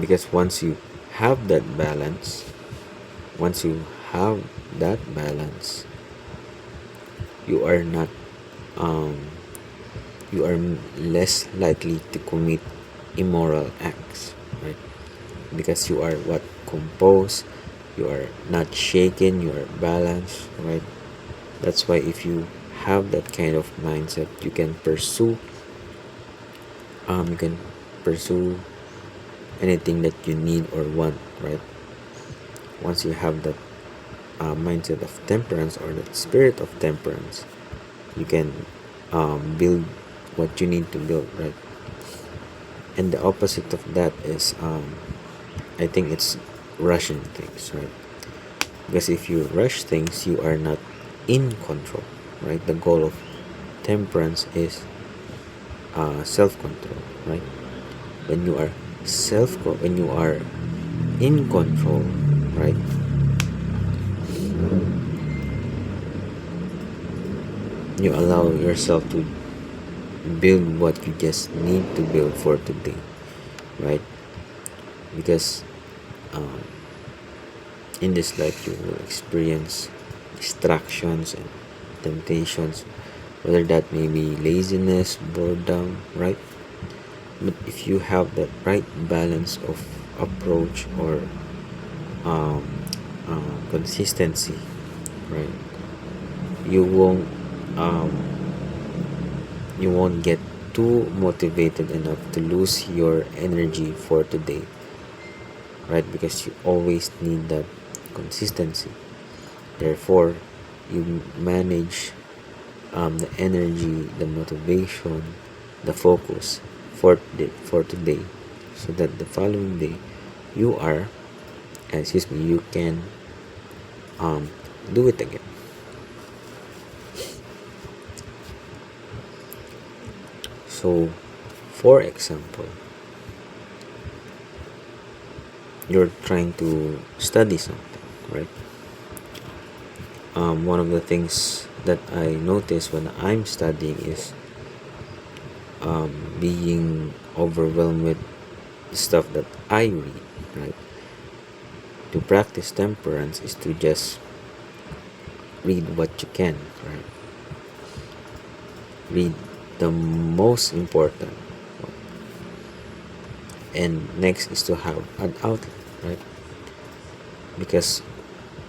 Because have that balance once you have that balance, you are not um, you are less likely to commit immoral acts, right? Because you are what composed, you are not shaken, you are balanced, right? That's why if you have that kind of mindset, you can pursue anything that you need or want, right? Once you have that mindset of temperance or that spirit of temperance, you can build what you need to build, right? And the opposite of that is I think it's rushing things, right? Because if you rush things, you are not in control, right? The goal of temperance is self-control, right? When you are when you are in control, right? You allow yourself to build what you just need to build for today, right? Because um, in this life you will experience distractions and temptations, whether that may be laziness, boredom, right? But if you have that right balance of approach or um, consistency, right, you won't um, you won't get too motivated enough to lose your energy for today, right? Because you always need that consistency. Therefore, you manage the energy, the motivation, the focus for today, so that the following day you are, you can um, do it again. So, for example, you're trying to study something, right? One of the things that I notice when I'm studying is being overwhelmed with the stuff that I read, right? To practice temperance is to just read what you can, right? Read the most important, and next is to have an outlet, right? Because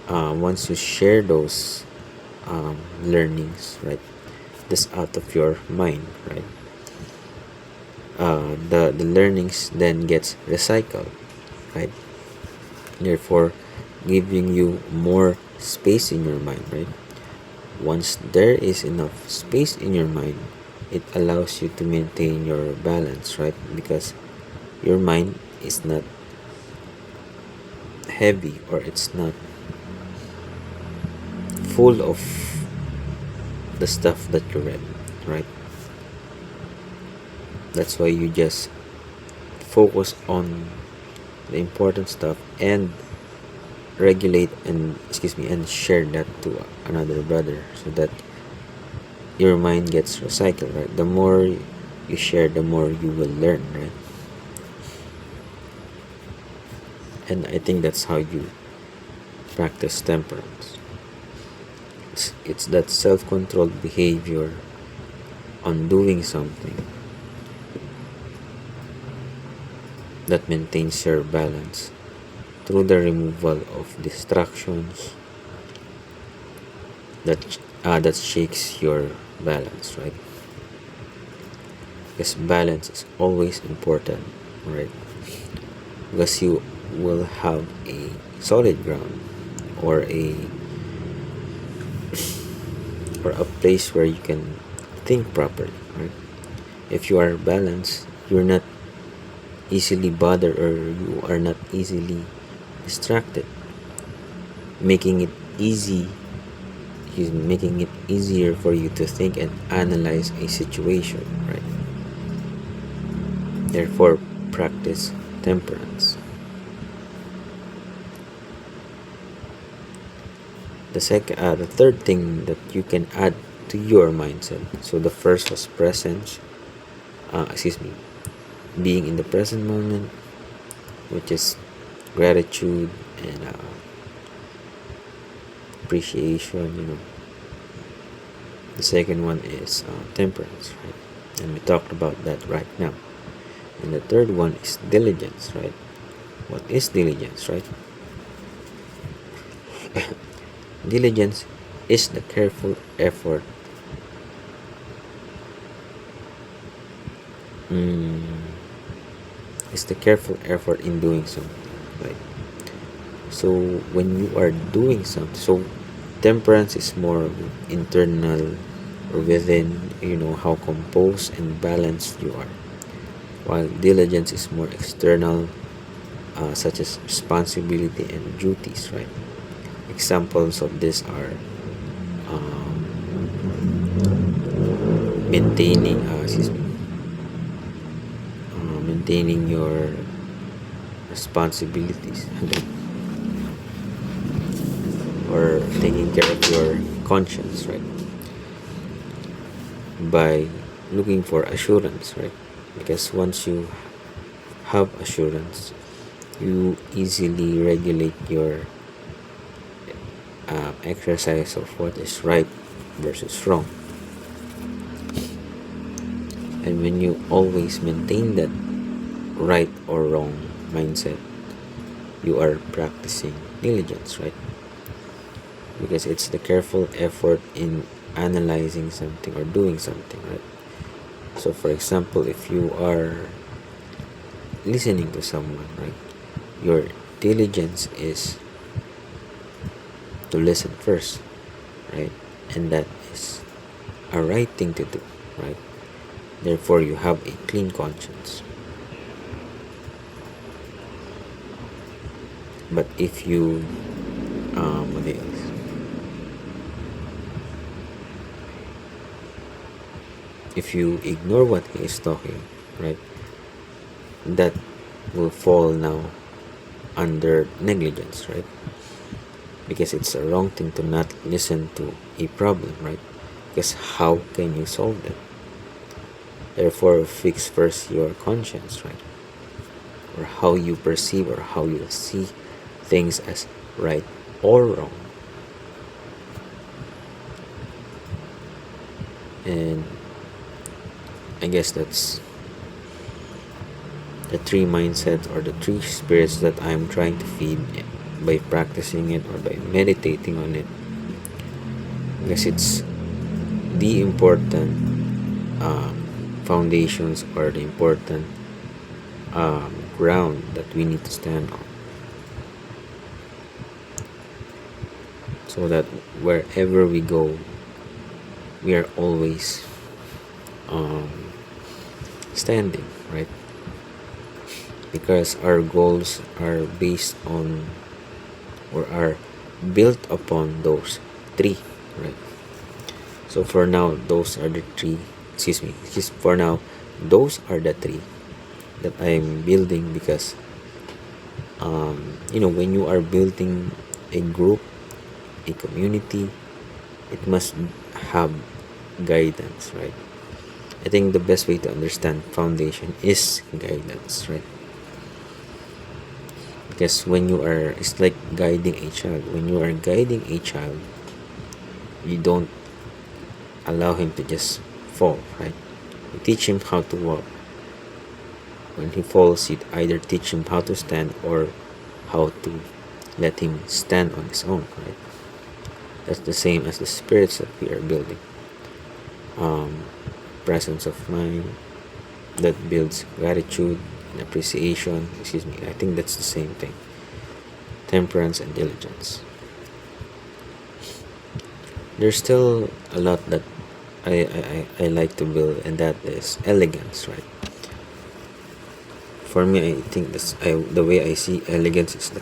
once you share those learnings, right, that's out of your mind, right? The learnings then gets recycled, right? Therefore, giving you more space in your mind, right? Once there is enough space in your mind, it allows you to maintain your balance, right? Because your mind is not heavy, or it's not full of the stuff that you read, right? That's why you just focus on the important stuff and regulate and share that to another brother, so that your mind gets recycled, right? The more you share, the more you will learn, right? And I think that's how you practice temperance. It's that self-controlled behavior on doing something that maintains your balance through the removal of distractions that shakes your balance, right? Because balance is always important, right? Because you will have a solid ground, or a place where you can think properly, right? If you are balanced, you're not easily bothered, or you are not easily distracted, making it making it easier for you to think and analyze a situation, right? Therefore, practice temperance. The third thing that you can add to your mindset. So the first was presence. Being in the present moment. which is gratitude and appreciation. The second one is temperance, right? And we talked about that right now. And the third one is diligence, right? What is diligence, right? Diligence is the careful effort in doing something, right? So when you are doing something, so temperance is more internal or within, how composed and balanced you are, while diligence is more external, such as responsibility and duties, right? Examples of this are maintaining maintaining your responsibilities or taking care of your conscience, right? By looking for assurance, right? Because once you have assurance, you easily regulate your exercise of what is right versus wrong. And when you always maintain that right or wrong mindset, you are practicing diligence, right? Because it's the careful effort in analyzing something or doing something, right? So for example, if you are listening to someone, right, your diligence is to listen first, right? And that is a right thing to do, right? Therefore, you have a clean conscience. But if you if you ignore what he is talking, right, that will fall now under negligence, right? Because it's a wrong thing to not listen to a problem, right? Because how can you solve it? Therefore, fix first your conscience, right? Or how you perceive or how you see things as right or wrong. And I guess that's the three mindsets or the three spirits that I'm trying to feed by practicing it or by meditating on it. Because it's the important foundations or the important ground that we need to stand on, so that wherever we go, we are always standing, right? Because our goals are based on or are built upon those three, right? So for now, those are the three. For now, those are the three that I'm building because when you are building a group, a community, it must have guidance, right? I think the best way to understand foundation is guidance, right? Because it's like guiding a child. When you are guiding a child, you don't allow him to just fall, right? You teach him how to walk. When he falls, you either teach him how to stand or how to let him stand on his own, right? That's the same as the spirits that we are building. Presence of mind that builds gratitude and appreciation. I think that's the same thing. Temperance and diligence. There's still a lot that I like to build, and that is elegance, right? For me, I think the way I see elegance is the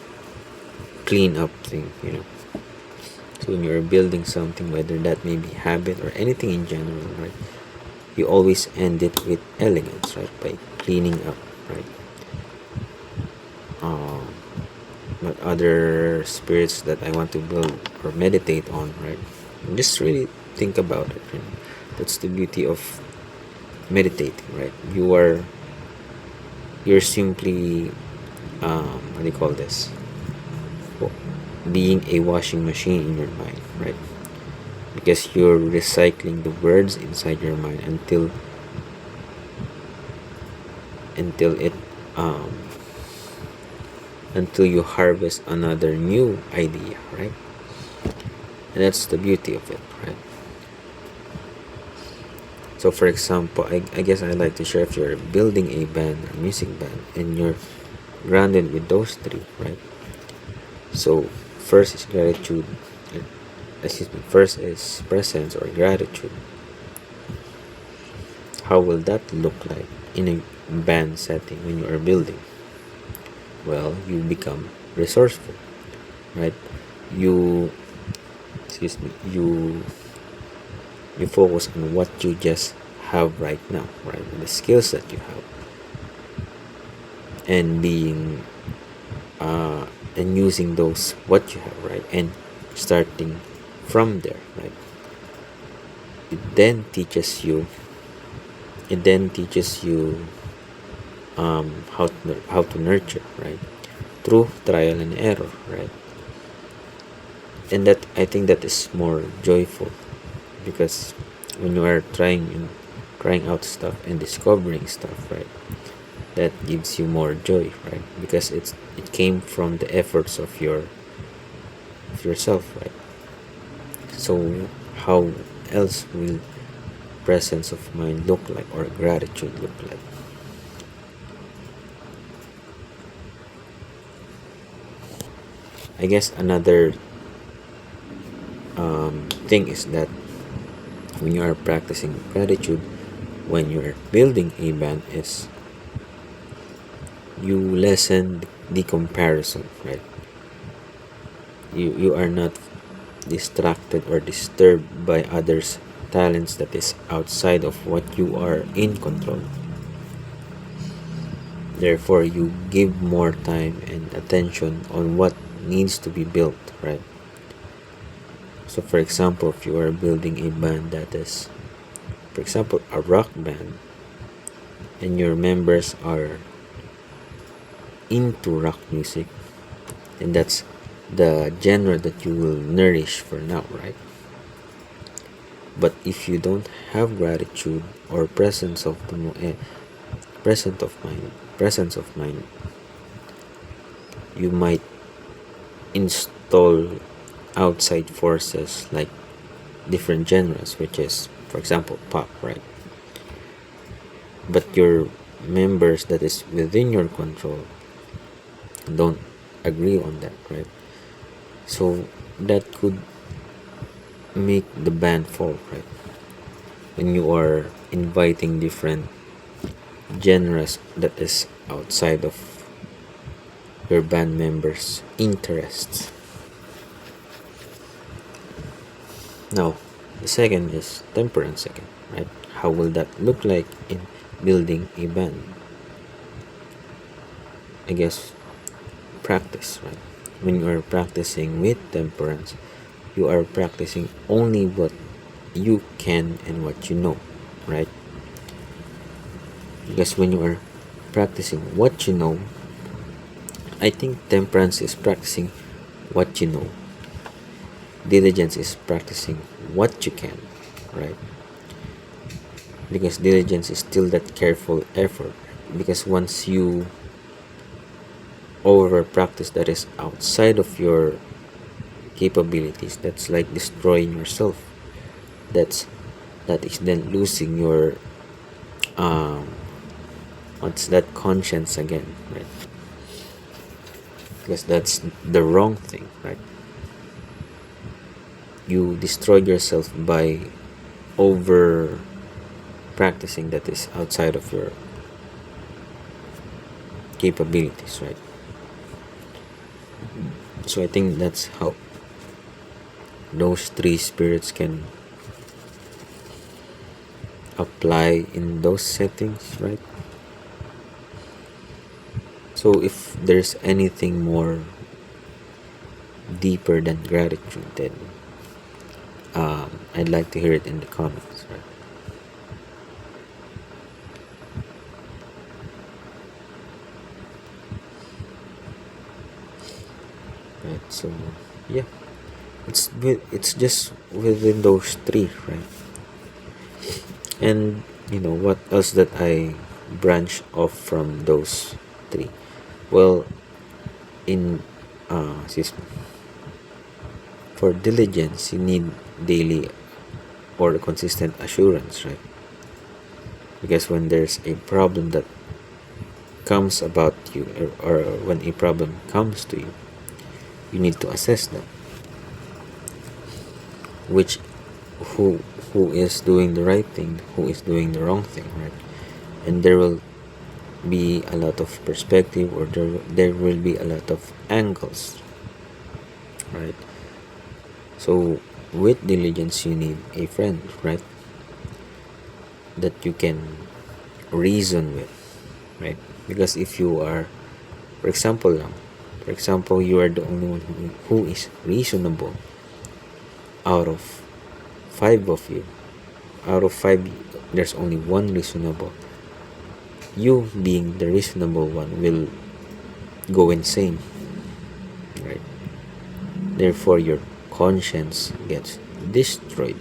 clean up thing, So when you're building something, whether that may be habit or anything in general, right, you always end it with elegance, right, by cleaning up, right? What other spirits that I want to build or meditate on, right? And just really think about it. Right? That's the beauty of meditating, right? You're simply what do you call this, being a washing machine in your mind, right? Because you're recycling the words inside your mind until it um until you harvest another new idea, right? And that's the beauty of it, right? So for example, I guess I like to share, if you're building a band or music band and you're grounded with those three, right? So first is gratitude, first is presence or gratitude. How will that look like in a band setting when you are building? Well, you become resourceful, right? You excuse me you focus on what you just have right now, right? The skills that you have, and being and using those what you have, right? And starting from there, right? it then teaches you it then teaches you how to nurture, right? Through trial and error, right? And that, I think, that is more joyful, because when you are trying out stuff and discovering stuff, right, that gives you more joy, right? Because it came from the efforts of yourself, right? So how else will presence of mind look like, or gratitude look like? I guess another thing is that when you are practicing gratitude, when you are building a band, is you lessen the comparison, right? You are not distracted or disturbed by others' talents that is outside of what you are in control. Therefore, you give more time and attention on what needs to be built, right? So for example, if you are building a band that is, for example, a rock band, and your members are into rock music, and that's the genre that you will nourish for now, right? But if you don't have gratitude or presence of mind, you might install outside forces like different genres, which is, for example, pop, right? But your members that is within your control don't agree on that, right? So that could make the band fall, right? When you are inviting different genres that is outside of your band members' interests. Now, the second is temperance again, right? How will that look like in building a band? I guess practice, right? When you are practicing with temperance, you are practicing only what you can and what you know, right? Because when you are practicing what you know, I think temperance is practicing what you know. Diligence is practicing what you can, right? Because diligence is still that careful effort. Because once you over practice that is outside of your capabilities, that's like destroying yourself. That is then losing your what's that, conscience again, right? Because that's the wrong thing, right? You destroyed yourself by over practicing that is outside of your capabilities, right? So I think that's how those three spirits can apply in those settings, right? So if there's anything more deeper than gratitude, then I'd like to hear it in the comments, right? right? So yeah, it's just within those three, right? And what else that I branch off from those three? Well, in excuse me, for diligence, you need daily or consistent assurance, right? Because when there's a problem that comes about you, or when a problem comes to you, you need to assess that, which who who is doing the right thing, who is doing the wrong thing, right? And there will be a lot of perspective, or there will be a lot of angles, right? So with diligence, you need a friend, right, that you can reason with, right? Because if you are, for example, you are the only one who is reasonable out of five of you. Out of five, there's only one reasonable. You being the reasonable one will go insane, right? Therefore, your conscience gets destroyed.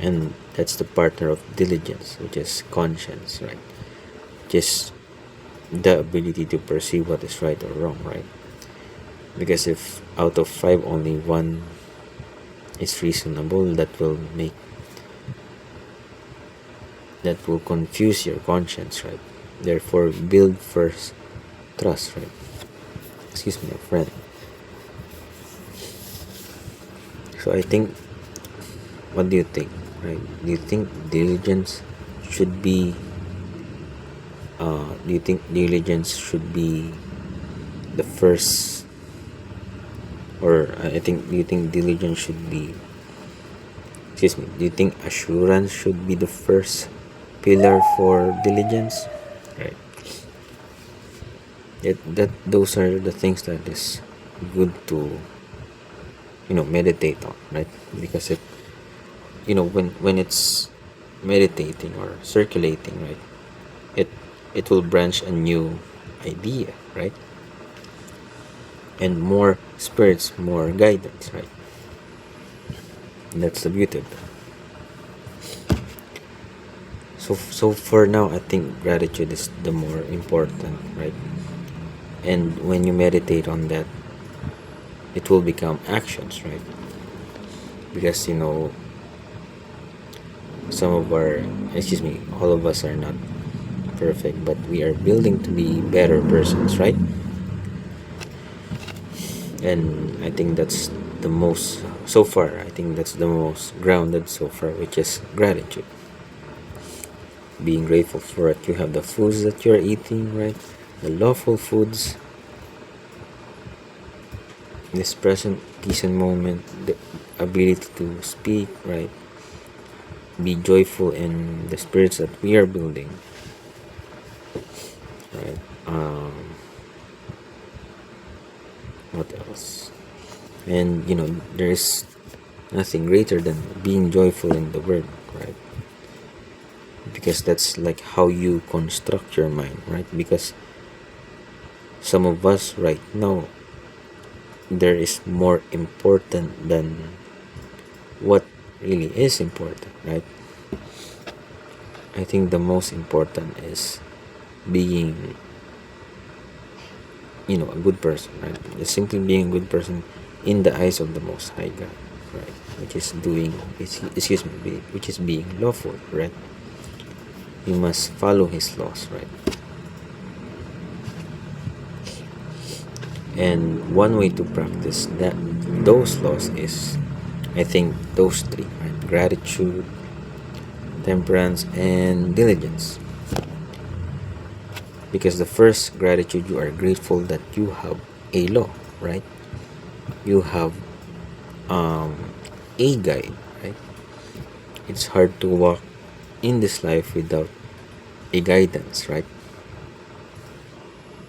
And that's the partner of diligence, which is conscience, right? Just the ability to perceive what is right or wrong, right? Because if out of five only one is reasonable, that will confuse your conscience, right? Therefore, build first trust, right? Excuse me, friend. So I think, what do you think, right? Do you think diligence should be the first, or do you think diligence should be, excuse me, do you think assurance should be the first pillar for diligence, right? That those are the things that is good to meditate on, right? Because it when it's meditating or circulating, right, it it will branch a new idea, right? And more spirits, more guidance, right? And that's the beauty of that. So for now, I think gratitude is the more important, right? And when you meditate on that, it will become actions, right? Because all of us are not perfect, but we are building to be better persons, right? And I think that's the most so far. I think that's the most grounded so far, which is gratitude. Being grateful for it. You have the foods that you're eating, right? The lawful foods. This present peace and moment, the ability to speak, right? Be joyful in the spirits that we are building, right? What else? And there is nothing greater than being joyful in the word, right? Because that's like how you construct your mind, right? Because some of us right now, there is more important than what really is important, right? I think the most important is being a good person, right? Just simply being a good person in the eyes of the Most High God, right? Which is being lawful, right? You must follow His laws, right? And one way to practice those laws is, I think, those three, right? Gratitude, temperance, and diligence. Because the first, gratitude, you are grateful that you have a law, right? You have a guide, right? It's hard to walk in this life without a guidance, right?